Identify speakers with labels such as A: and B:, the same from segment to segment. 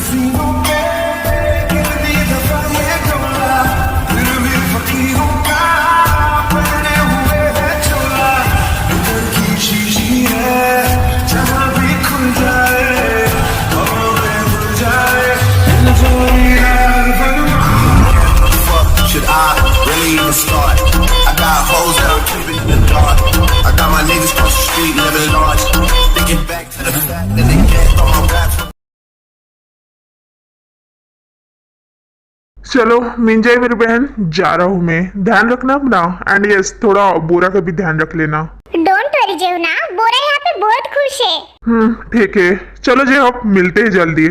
A: सीनों पे कितनी दफा ये डोला, फिर भी फकीरों का पहने हुए है चोला। इधर की शीशी है जहाँ भी खुल जाए हवा में घुल जाए। Should I really even start? I got hoes that I'm keeping in the dark. I got my niggas cross the street living large. Thinking back to the fact that they can't on my rap.
B: चलो मिल जाए मेरी बहन, जा रहा हूँ मैं। ध्यान रखना अपना, एंड यस थोड़ा बोरा का भी ध्यान रख लेना।
C: डोंट वरी जेवना, बोरा यहाँ पे बहुत खुश है।
B: ठीक है, चलो जे अब मिलते हैं जल्दी।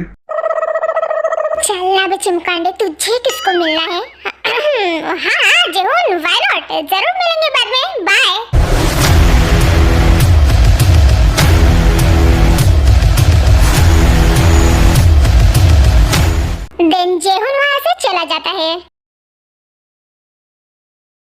C: चलना बे चिमकांडे, तुझे किसको मिलना है? हाँ जेहून, व्हाई नॉट, जरूर मिलेंगे बाद में। बाय। देन जेहून वहाँ से चला जाता है।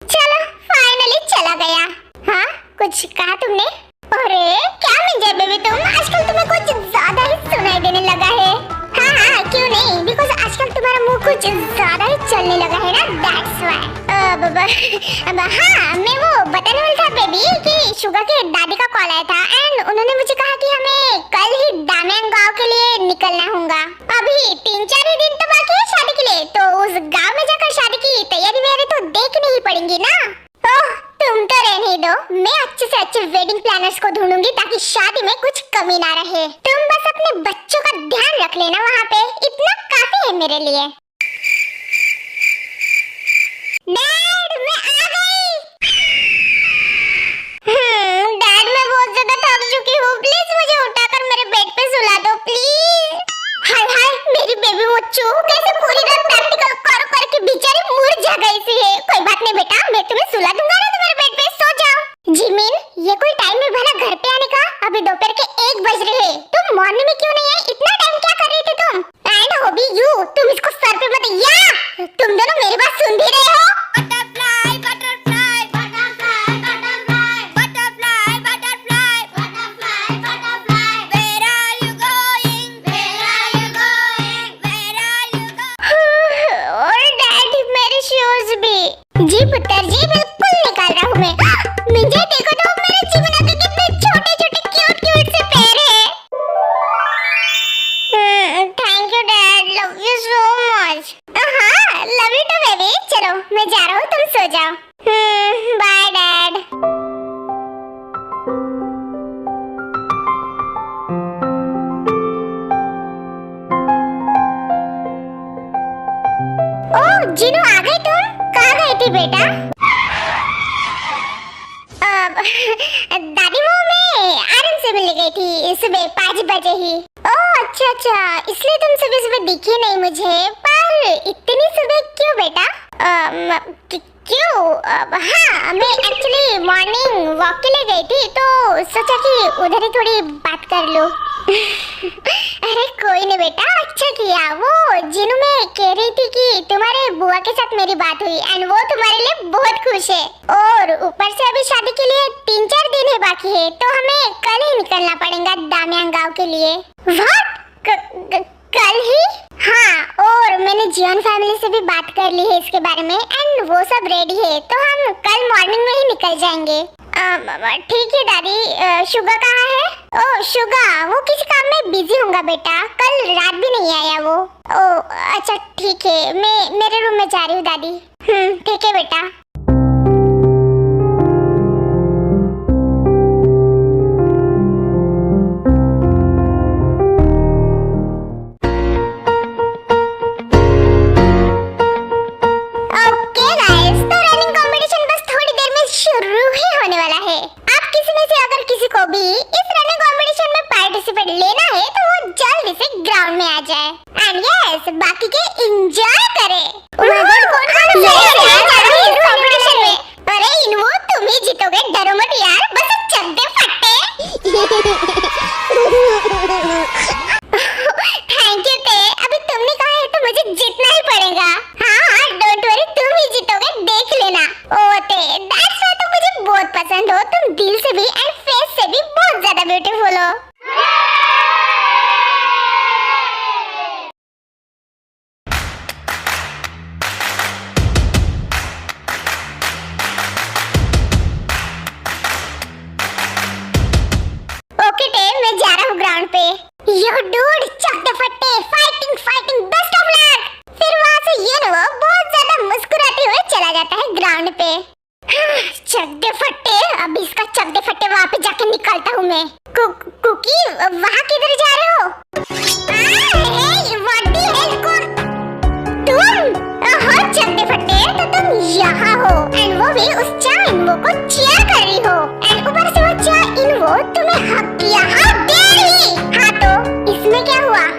C: चलो फाइनली चला गया। हाँ कुछ कहा तुमने? अरे क्या मिंजा बेबी तुम, आजकल तुम्हें कुछ ज्यादा ही सुनाई देने लगा है। हाँ क्यों नहीं, बिकॉज आजकल तुम्हारा मुंह कुछ ज्यादा ही चलने लगा है ना, दैट्स व्हाई। हाँ मैं वो बताने वाली था बेबी कि शुगर के दादी का कॉल आया था एंड उन्होंने मुझे कहा कि हमें कल ही दामियांग गांव के लिए निकलना होगा। अभी 3-4 ही दिन तो बाकी है शादी के लिए, तो उस गांव में जाकर शादी की तैयारी वैयारी तो देखनी ही पड़ेंगी ना। ओह तुम तो रहने दो, मैं अच्छे से अच्छे वेडिंग प्लानर्स को ढूंढूंगी ताकि शादी में कुछ कमी ना रहे। तुम बस अपने बच्चों का ध्यान रख लेना वहाँ पे, इतना काफी है मेरे लिए। डैड मैं आ गई। डैड मैं बहुत ज्यादा थक चुकी हूँ, प्लीज मुझे उठाकर मेरे बेड पे सुला दो प्लीज। हाय हाय मेरी बेबी मुच्चू, कैसे पूरी रात प्रैक्टिकल कर करके बेचारी मुरझा गई सी है। कोई बात नहीं बेटा, मैं तुम्हें सुला दूंगा ना तुम्हारे बेड पे, सो जाओ। जिमिन ये कोई टाइम है भला घर पे आने का? अभी दोपहर के 1 बज रहे हैं, तुम मॉर्निंग में क्यों नहीं आई? इतना टाइम क्या कर रही थी तुम? एंड हॉबी यू, तुम इसको सर पे मत, या तुम दोनों मेरी बात सुन भी रहे हो? Butterfly butterfly butterfly butterfly butterfly butterfly butterfly butterfly, where are you going, where are you going, where are you going. और डैडी मेरे शूज भी। जी पुत्र जी, बिल्कुल निकाल रहा हूँ मैं। मुझे देखो तो मेरे चिमना के कितने छोटे छोटे क्यूट क्यूट से पैर है। Thank you dad, love you so much. हाँ लव यू टू बेबी। चलो मैं जा रहा हूँ, तुम सो जाओ। Bye dad. ओह जिनू आ गई तुम, कहाँ गई थी बेटा? दादी वो मैं आरन से मिलने गई थी सुबह 5 बजे ही। ओह अच्छा, इसलिए तुम सुबह सुबह दिखी नहीं मुझे। पर इतनी सुबह क्यों बेटा? क्यों? हाँ मैं एक्चुअली मॉर्निंग वॉक के लिए गई थी, तो सोचा कि उधर ही थोड़ी बात कर लूं। अरे कोई नहीं बेटा, अच्छा किया। वो जिनू मैं कह रही थी कि तुम्हारे बुआ के साथ मेरी बात हुई एंड वो तुम्हारे लिए बहुत खुश है, और ऊपर से अभी शादी के लिए 3-4 दिन है बाकी है, तो हमें कल ही निकलना पड़ेगा दामियांग गांव के लिए। व्हाट? कल ही? हाँ, और मैंने जीवन फैमिली से भी बात कर ली है इसके बारे में एंड वो सब रेडी है, तो हम कल मॉर्निंग में ही निकल जाएंगे। ठीक है दादी। शुगा कहाँ है? ओह शुगा वो किसी काम में बिजी होगा बेटा, कल रात भी नहीं आया वो। ओह अच्छा ठीक है, मैं मेरे रूम में जा रही हूँ दादी। ठीक है बेटा। बाकी के एंजॉय करें। अरे इन्वो तुम ही जीतोगे, डरो मत यार, बस चकदे फट्टे। थैंक यू ते, अभी तुमने कहा है तो मुझे जीतना ही पड़ेगा। हाँ डोंट वरी, तुम ही जीतोगे, देख लेना। ओ ते दैट्स व्हाई तुम मुझे बहुत पसंद हो, तुम दिल से भी एंड फेस से भी बहुत ज्यादा ब्यूटीफुल हो।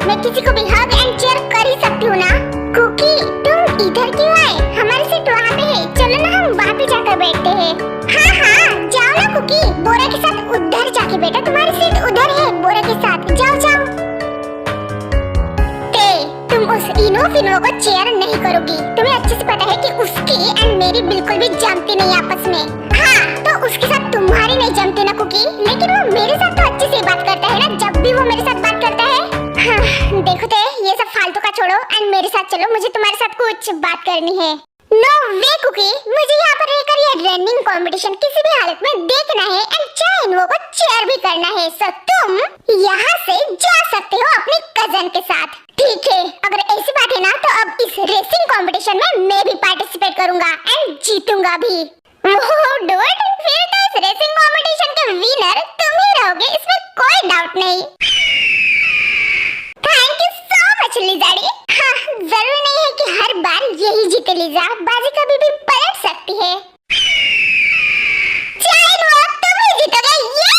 C: मैं किसी को भी हग एंड चीयर कर ही सकती हूँ ना। कुकी तुम इधर क्यों आए? हमारी सीट वहाँ पे है, चलो ना हम वहाँ पे जाकर बैठते हैं। हाँ हाँ जाओ ना कुकी, बोरा के साथ उधर जाके बैठा, तुम्हारी सीट उधर है बोरा के साथ, जाओ जाओ। ते तुम उस इनो फिनो को चेयर नहीं करोगी, तुम्हें अच्छे से पता है कि उसकी एंड मेरी बिल्कुल भी जमती नहीं आपस में। हाँ तो उसके साथ तुम्हारी नहीं जमती ना कुकी, लेकिन वो मेरे साथ तो अच्छे से बात करता है ना, जब भी वो मेरे साथ बात करता है। हाँ, देखो ते ये सब फालतू का छोड़ो एंड मेरे साथ चलो, मुझे तुम्हारे साथ कुछ बात करनी है। नो वे कुकी, मुझे यहाँ पर रहकर ये रनिंग कंपटीशन किसी भी हालत में देखना है एंड चाहे इनको को चेयर भी करना है। सो तुम यहाँ से जा सकते हो अपनी कजन के साथ, ठीक है? अगर ऐसी बात है ना तो अब इस रेसिंग कंपटीशन में मैं भी पार्टिसिपेट करूंगा एंड जीतूंगा भी। ओह डूड, फिर तो इस रेसिंग कंपटीशन के विनर तुम ही रहोगे, इसमें कोई डाउट नहीं। थैंक यू सो मच लिजाड़ी। हाँ, जरूरी नहीं है कि हर बार यही जीते लिजा, बाजी कभी भी पलट सकती है। चाहे वो तुम ही जीतोगे, ये!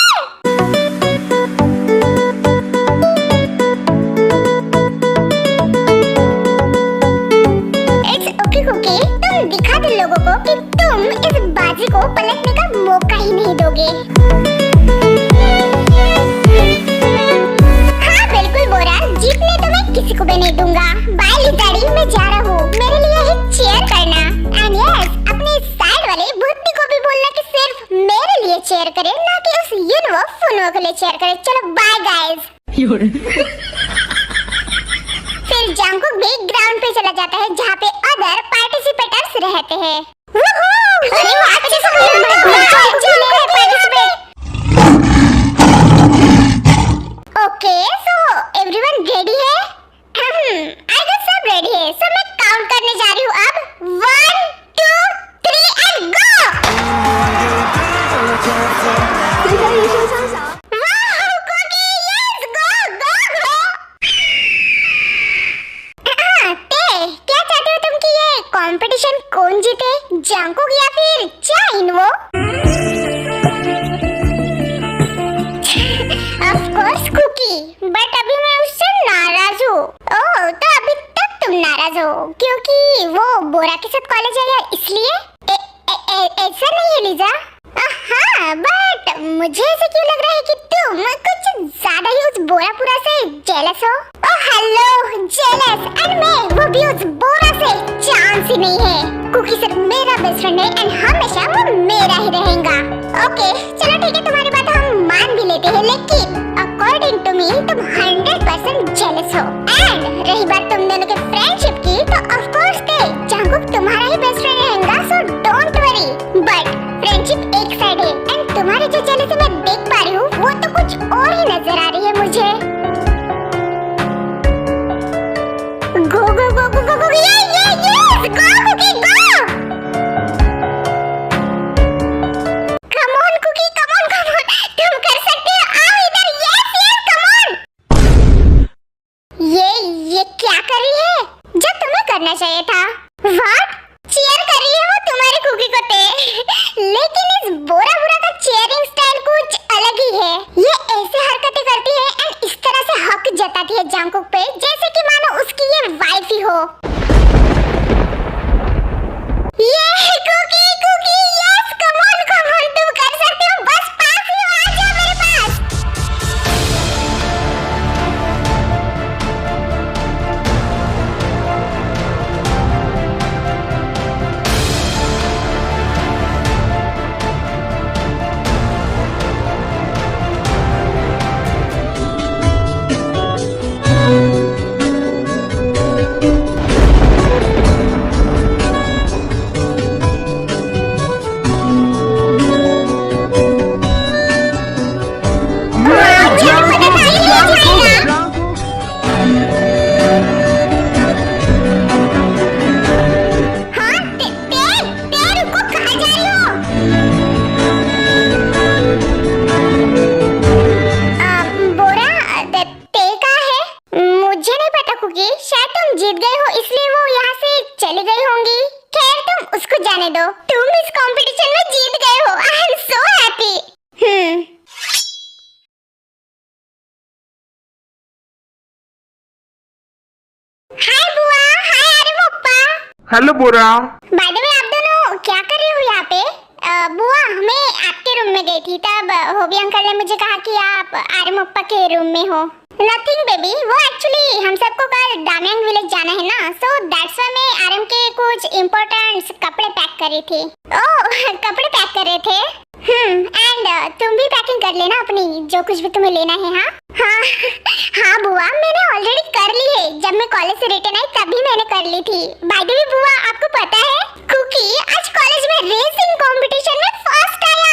C: It's okay कुकी, तुम दिखा दो लोगों को कि तुम इस बाजी को पलटने का मौका ही नहीं दोगे। हाँ बिल्कुल बोरा, जीतने तो मैं किसी को भी नहीं दूंगा। बाय लिजाड़ी, मैं जा रहा हूँ, मेरे लिए ही चेयर करना। एंड यस, अपने साइड वाले भूतनी को भी बोलना कि सिर्फ मेरे लिए चेयर करे, ना कि उस युनवो फुनवो के लिए चेयर करे। चलो बाय गाइस। फिर जांगकुक भी ग्राउंड पे चला जाता है जहाँ पे अदर पार्टिसिपेटर्स रहते हैं। अरे वाह, अच्छे से participate. Okay so everyone ready है? आई गेस सब रेडी है। सो मैं काउंट करने जा रही हूँ अब। 1 2 3 एंड गो। वाह कुकी, यस गो गो गो। क्या चाहते हो तुम कि ये कंपटीशन कौन जीते, जांगकुक या फिर चाइनवो? ऑफ कोर्स कुकी, बट अभी मैं उससे नाराज हूँ। ओह तो अभी तक तुम नाराज हो क्योंकि वो बोरा के साथ कॉलेज आया इसलिए? ऐसा नहीं है लिजा। हाँ बट मुझे ऐसे क्यों लग रहा है कि तुम कुछ ज्यादा ही उस बोरापुरा से जेलस हो। ओह हेलो जेलस, एंड मैं वो भी उस बोरा से, चांस ही नहीं है। कुकी सिर्फ मेरा बेस्ट फ्रेंड है एंड हमेशा वो मेरा ही रहेगा। ओके चलो ठीक है, तुम्हारी बात हम मान भी लेते हैं, लेकिन अकॉर्डिंग टू मी तुम 100% जेलस हो। एंड रही बात तुम दोनों के फ्रेंडशिप की, तो ऑफ कोर्स जांगकुक तुम्हारा ही बेस्ट फ्रेंड रहेगा, so don't worry. But friendship एक साइड है एंड तुम्हारी जो जेलसी मैं देख पा रही हूँ वो तो कुछ और ही नजर आ रही है मुझे। गो go go go go go, ये go Cookie go. Come on Cookie, come on तुम कर सकते हो, आओ इधर। Yes yes come on. ये क्या कर रही है जो तुम्हें करना चाहिए था? व्हाट? चीयर कर रही है वो तुम्हारी कुकी को ते। लेकिन इस बोरा बुरा का चीयरिंग स्टाइल कुछ अलग ही है। ये ऐसे हरकतें करती है एंड इस तरह से हक जताती है जांगकुक पे जैसे कि मानो उसकी ये वाइफ ही हो। ये Kuki Kuki, yes come on तुम कर सकते हो, बस पास ही हो, आ जाओ मेरे पास। तुम इस कंपटीशन में जीत गए हो। I am so happy. हाय बुआ, हाय अरे पप्पा।
B: Hello Bora.
C: By the way आप दोनों क्या कर रहे हो यहाँ पे? बुआ मैं आपके रूम में गई थी, तब होबी अंकल ने मुझे कहा कि आप आर्यम पप्पा के रूम में हो। नथिंग बेबी, वो एक्चुअली हम सबको कल दामियांग विलेज जाना है ना, सो दैट्स व्हाई मैं आर्यम के कुछ इम्पोर्टेंट कपड़े पैक कर रही थी। ओह कपड़े पैक कर रहे थे। एंड तुम भी पैकिंग कर लेना अपनी, जो कुछ भी तुम्हें लेना है। हाँ बुआ मैंने ऑलरेडी कर ली है, जब मैं कॉलेज से रिटर्न आई तभी मैंने कर ली थी। बाय द वे बुआ आपको पता है कुकी आज कॉलेज में रेसिंग कंपटीशन में फर्स्ट आया।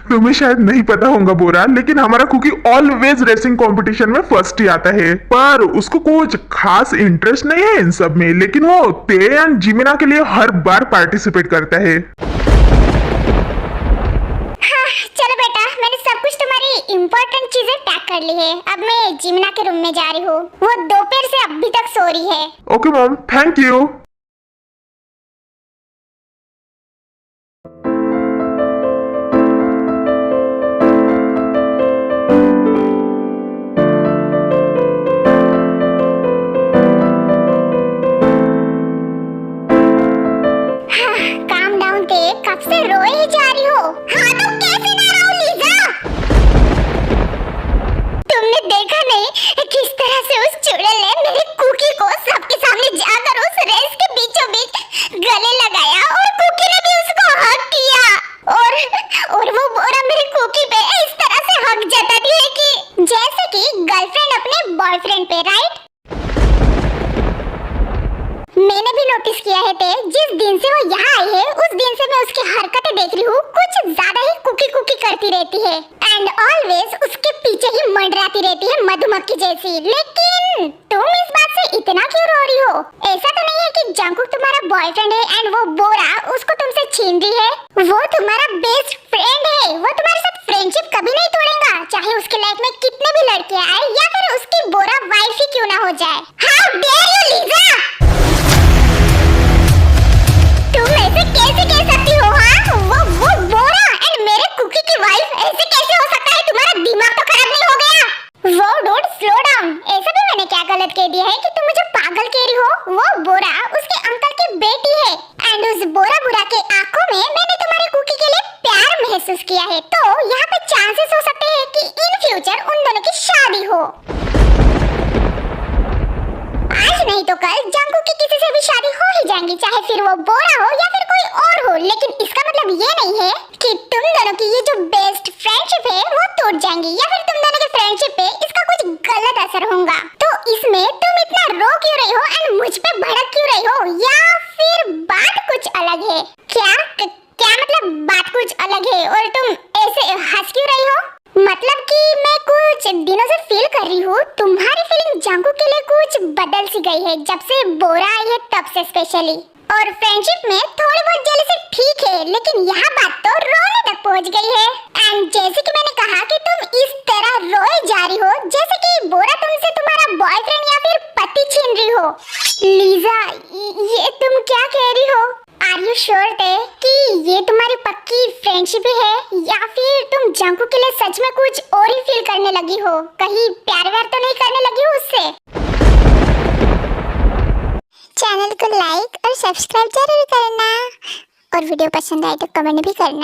B: तुम्हें शायद नहीं पता होगा बोरा, लेकिन हमारा कुकी ऑलवेज रेसिंग कंपटीशन में फर्स्ट ही आता है। पर उसको कुछ खास इंटरेस्ट नहीं है इन सब में, लेकिन वो ते एंड जिमिना के लिए हर बार पार्टिसिपेट करता है।
C: चलो बेटा, मैंने सब कुछ तुम्हारी इम्पोर्टेंट चीजें पैक कर ली है। अब मैं जिमिना के रूम में जा रही हूँ, वो दोपहर से अभी तक सो रही है।
B: Okay mom, thank you.
C: Calm down थे, कब से रोए ही जा रही हो। हाँ तो कैसे ना रो लीजा? तुमने देखा नहीं किस तरह से उस चुड़ैल ने मेरी कुकी को सबके सामने जाकर उस रेस के बीचों बीच गले लगाया, और कुकी ने भी उसको हक किया। और वो बोरा मेरी कुकी पे इस तरह से हक जताती है कि जैसे कि गर्लफ्रेंड अपने बॉयफ्रेंड पे, राइट? मैंने भी नोटिस किया है ते, जिस दिन से वो यहाँ आई है उस दिन से मैं उसकी हरकतें देख रही हूँ, कुछ ज्यादा ही कुकी कुकी करती रहती है एंड ऑलवेज उसके पीछे ही मंडराती रहती है मधुमक्खी जैसी। लेकिन तुम इस बात से इतना क्यों रो रही हो? ऐसा तो नहीं है कि जंकुक तुम्हारा बॉयफ्रेंड है एंड वो बोरा उसको तुमसे छीन रही है? वो तुम्हारा बेस्ट फ्रेंड है, वो तुम्हारे साथ फ्रेंडशिप कभी नहीं तोड़ेगा, चाहे उसके लाइफ में कितने भी लड़के आए या फिर उसकी बोरा वाइफ ही क्यों ना हो जाए। How dare you Lisa! तुम ऐसे कैसे कह सकती हो? हाँ वो बोरा एंड मेरे कुकी की वाइफ, ऐसे कैसे हो सकता है? तुम्हारा दिमाग तो खराब नहीं हो गया? वो डोंट स्लो डाउन। ऐसा भी मैंने क्या गलत कह दिया है कि तुम मुझे पागल कह रही हो? वो बोरा उसके अंकल की बेटी है एंड उस बोरा बुरा के आंखों में मैंने तुम्हारी कुकी के लिए प्यार महसूस किया है, तो यहाँ पे चांसेस हो सकते हैं कि इन फ्यूचर उन दोनों की शादी हो। आज नहीं तो कल जंकुक की किसी से भी शादी हो ही जाएंगी, चाहे फिर वो बोरा हो या फिर कोई और हो। लेकिन इसका मतलब ये नहीं है कि तुम दोनों की ये जो बेस्ट फ्रेंडशिप है वो टूट जाएंगी या फिर तुम दोनों के फ्रेंडशिप पे इसका कुछ गलत असर होगा। तो इसमें तुम इतना रो क्यों रही हो एंड मुझ पे भड़क क्यों रही हो? या फिर बात कुछ अलग है? क्या मतलब बात कुछ अलग है और तुम ऐसे हंस क्यों रही हो? मतलब कि मैं कुछ दिनों से फील कर रही हूँ तुम्हारी फीलिंग जंकुक के लिए कुछ बदल सी गई है जब से बोरा आई है तब से स्पेशली। और फ्रेंडशिप में थोड़ी बहुत जेलसी ठीक है, लेकिन यहाँ बात तो रोने तक पहुँच गई है। एंड जैसे कि मैंने कहा कि तुम इस तरह रोए जा रही हो जैसे कि बोरा तुमसे तुम्हारा बॉयफ्रेंड या फिर पति छीन रही हो। लीजा ये तुम क्या कह रही हो? आर यू श्योर थे कि ये तुम्हारी पक्की फ्रेंडशिप है या फिर तुम जंकुक के लिए सच में कुछ और ही फील करने लगी हो? कहीं प्यार व्यार तो नहीं करने लगी हो उससे? चैनल को लाइक और सब्सक्राइब जरूर करना और वीडियो पसंद आए तो कमेंट भी करना।